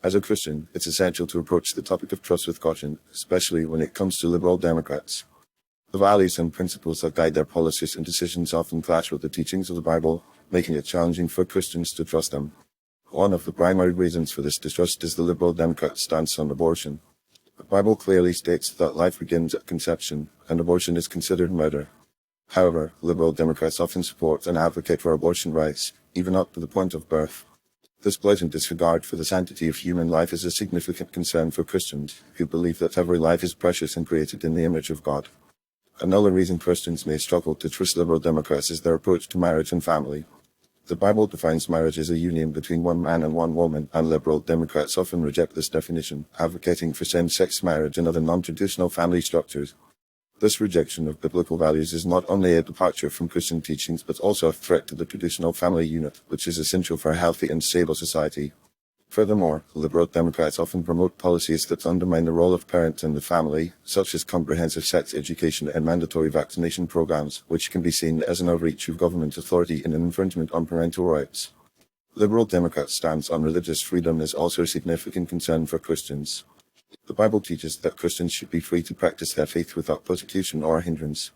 As a Christian, it's essential to approach the topic of trust with caution, especially when it comes to liberal Democrats. The values and principles that guide their policies and decisions often clash with the teachings of the Bible, making it challenging for Christians to trust them. One of the primary reasons for this distrust is the liberal Democrat stance on abortion. The Bible clearly states that life begins at conception, and abortion is considered murder. However, liberal Democrats often support and advocate for abortion rights, even up to the point of birth. This blatant disregard for the sanctity of human life is a significant concern for Christians, who believe that every life is precious and created in the image of God. Another reason Christians may struggle to trust liberal Democrats is their approach to marriage and family. The Bible defines marriage as a union between one man and one woman, and liberal Democrats often reject this definition, advocating for same-sex marriage and other non-traditional family structures. This rejection of biblical values is not only a departure from Christian teachings but also a threat to the traditional family unit, which is essential for a healthy and stable society. Furthermore, liberal Democrats often promote policies that undermine the role of parents in the family, such as comprehensive sex education and mandatory vaccination programs, which can be seen as an overreach of government authority and an infringement on parental rights. Liberal Democrats' stance on religious freedom is also a significant concern for Christians. The Bible teaches that Christians should be free to practice their faith without persecution or hindrance.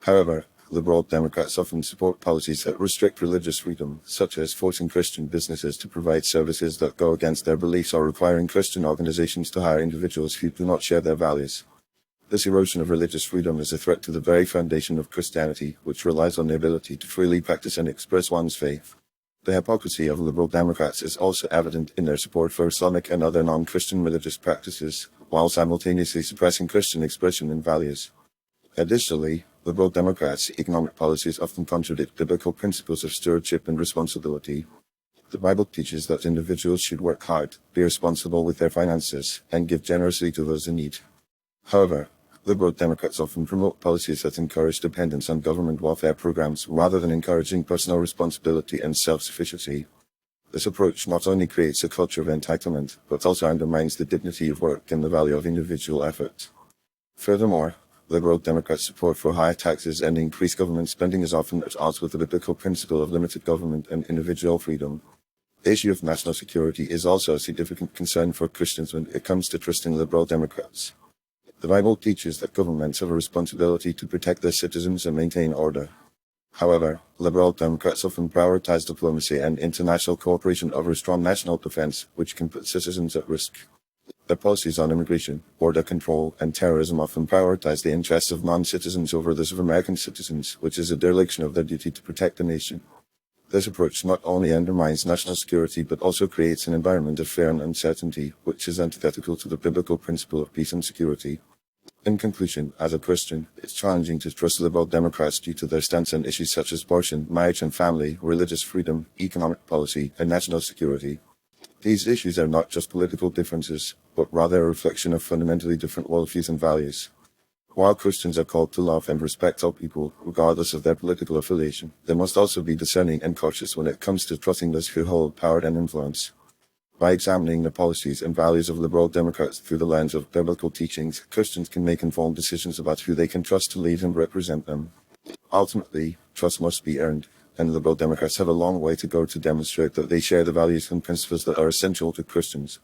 However, liberal Democrats often support policies that restrict religious freedom, such as forcing Christian businesses to provide services that go against their beliefs or requiring Christian organizations to hire individuals who do not share their values. This erosion of religious freedom is a threat to the very foundation of Christianity, which relies on the ability to freely practice and express one's faith. The hypocrisy of liberal Democrats is also evident in their support for Islamic and other non-Christian religious practices, while simultaneously suppressing Christian expression and values. Additionally, liberal Democrats' economic policies often contradict biblical principles of stewardship and responsibility. The Bible teaches that individuals should work hard, be responsible with their finances, and give generously to those in need. However, liberal Democrats often promote policies that encourage dependence on government welfare programs rather than encouraging personal responsibility and self-sufficiency. This approach not only creates a culture of entitlement, but also undermines the dignity of work and the value of individual effort. Furthermore, liberal Democrats' support for higher taxes and increased government spending is often at odds with the biblical principle of limited government and individual freedom. The issue of national security is also a significant concern for Christians when it comes to trusting liberal Democrats. The Bible teaches that governments have a responsibility to protect their citizens and maintain order. However, liberal Democrats often prioritize diplomacy and international cooperation over strong national defense, which can put citizens at risk. Their policies on immigration, border control, and terrorism often prioritize the interests of non-citizens over those of American citizens, which is a dereliction of their duty to protect the nation. This approach not only undermines national security but also creates an environment of fear and uncertainty, which is antithetical to the biblical principle of peace and security. In conclusion, as a Christian, it's challenging to trust liberal Democrats due to their stance on issues such as abortion, marriage and family, religious freedom, economic policy, and national security. These issues are not just political differences, but rather a reflection of fundamentally different worldviews and values. While Christians are called to love and respect all people, regardless of their political affiliation, they must also be discerning and cautious when it comes to trusting those who hold power and influence. By examining the policies and values of liberal Democrats through the lens of biblical teachings, Christians can make informed decisions about who they can trust to lead and represent them. Ultimately, trust must be earned, and liberal Democrats have a long way to go to demonstrate that they share the values and principles that are essential to Christians.